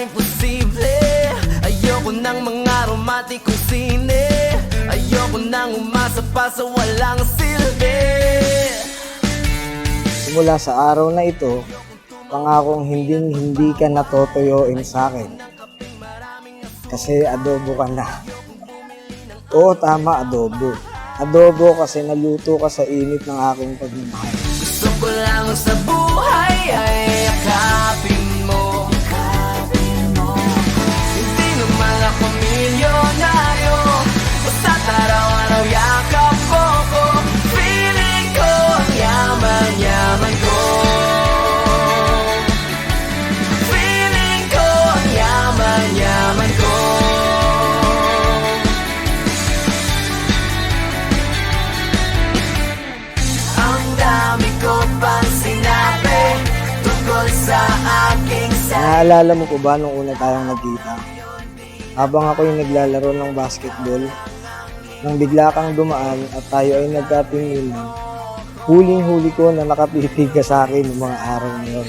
imposible. Ayoko ng mga romantikong sine. Ayoko nang umasa pa sa walang silbi. Simula sa araw na ito, pangakong hindi ka natutuyuin sa akin. Kasi adobo ka na. Oo, tama, adobo. Adobo kasi naluto ka sa init ng aking pagmamahal. Gusto ko lang sa buhay ay yakapin mo. Hindi naman ako milyonaryo, basta't araw-araw yakap mo ko. Feeling ko ang yaman-yaman ko. Feeling ko ang yaman-yaman ko. Ang dami ko pang sinabi tungkol sa aking Naalala mo po ba nung una tayong nagkita? Habang ako yung naglalaro ng basketball, nang bigla kang dumaan at tayo ay nagkatinginan, huling-huli ko na nakapipig ka sa akin ng mga araw na yun.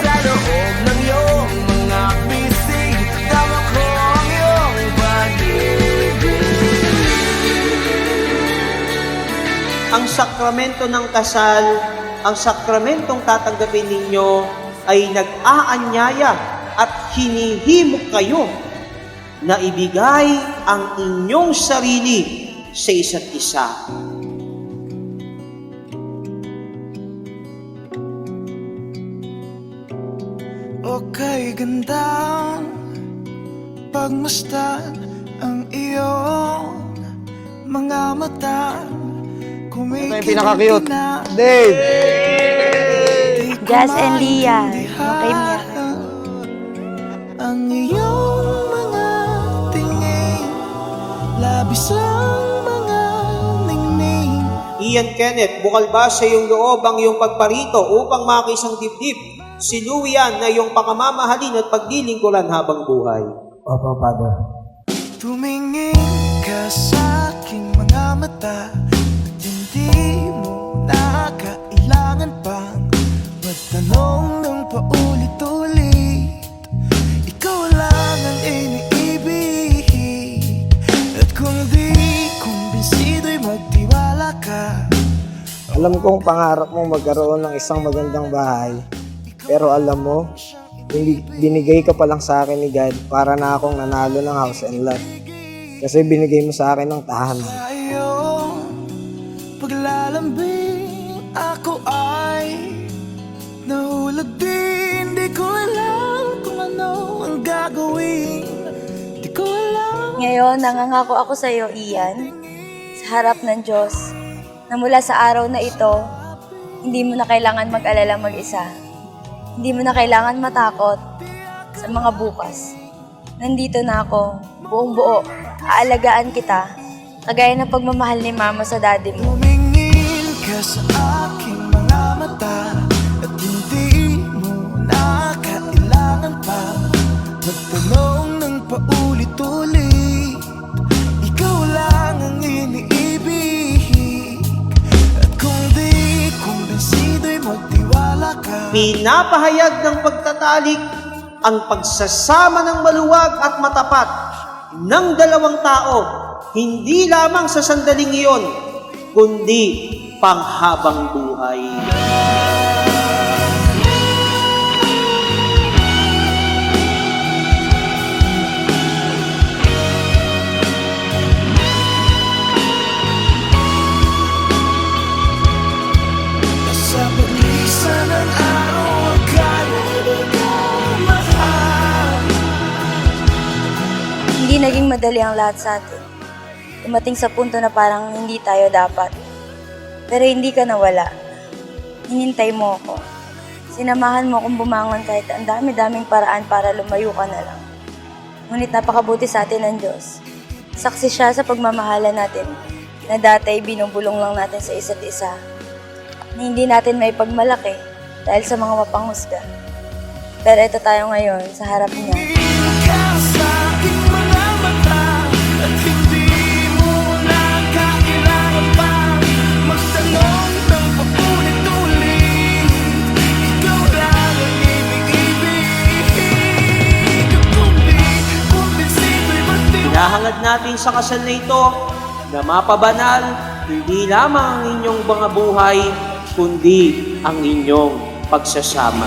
sa loob ng iyong mga bisig, tama ko ang iyong pag-ibig. Ang sakramento ng kasal, ang sakramentong tatanggapin ninyo ay nag-aanyaya at hinihimok kayo na ibigay ang inyong sarili sa isa't isa. Okay, gandang pagmasdan ang iyong mga mata. Ito yung pinaka-cute. Dave! Jazz and Lia, okay niya. Ang iyong mga tingin, labis ang mga ningning. Ian Kenneth, bukal ba sa iyong loob ang iyong pagparito upang makisang dibdib? Si Luian na iyong pakamamahalin at paglilingkuran habang buhay. Opo, Father. Tumingin ka sa aking mga mata at hindi mo na kailangan pang magtanong ng paulit-ulit. Ikaw lang ang iniibig at kung di kumbinsido'y magtiwala ka. Alam kong pangarap mong magkaroon ng isang magandang bahay. Pero alam mo, binigay ka pa lang sa akin ni God para na akong nanalo ng house and lot. Kasi binigay mo sa akin ng tahanan. Ayong paglalambing ako ay nahulog din. Di ko alam kung ano ang gagawin. Di ko alam. Ngayon, nangangako ako sa iyo, Ian, sa harap ng Diyos, na mula sa araw na ito, hindi mo na kailangan mag-alala mag-isa. Hindi mo na kailangan matakot sa mga bukas. Nandito na ako, buong buo. Aalagaan kita, kagaya ng pagmamahal ni Mama sa daddy mo. Tumingin ka sa aking mga mata at hindi mo na kailangan pa magtanong ng paulit-ulit. Ikaw lang ang iniibig at kung di kumbinsido'y magtiwala ka. Pinapahayag ng pagtatalik ang pagsasama ng maluwag at matapat ng dalawang tao, hindi lamang sa sandaling iyon, kundi panghabang buhay. Sa paglisan ng araw, kaya ikaw mahal. Hindi naging madali ang lahat sa atin. Dumating sa punto na parang hindi tayo dapat. Pero hindi ka nawala. Hinintay mo ako. Sinamahan mo akong bumangon kahit ang dami-daming paraan para lumayo ka na lang. Ngunit napakabuti sa atin ng Diyos. Saksi siya sa pagmamahala natin na dati ay binubulong lang natin sa isa't isa. Na hindi natin may pagmalaki dahil sa mga mapanghusga. Pero ito tayo ngayon sa harap niya. Ka sa aking mga mata at hindi mo na kailangan pa magtanong ng paulit-ulit. Ikaw lang ang iniibig natin sa kasal na ito na mapabanal hindi lamang ang inyong mga buhay, kundi ang inyong pagsasama.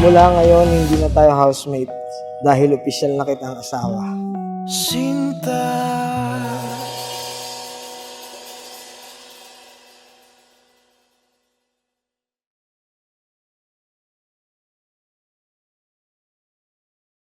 Simula ngayon, hindi na tayo housemate dahil opisyal na kitang asawa. Sinta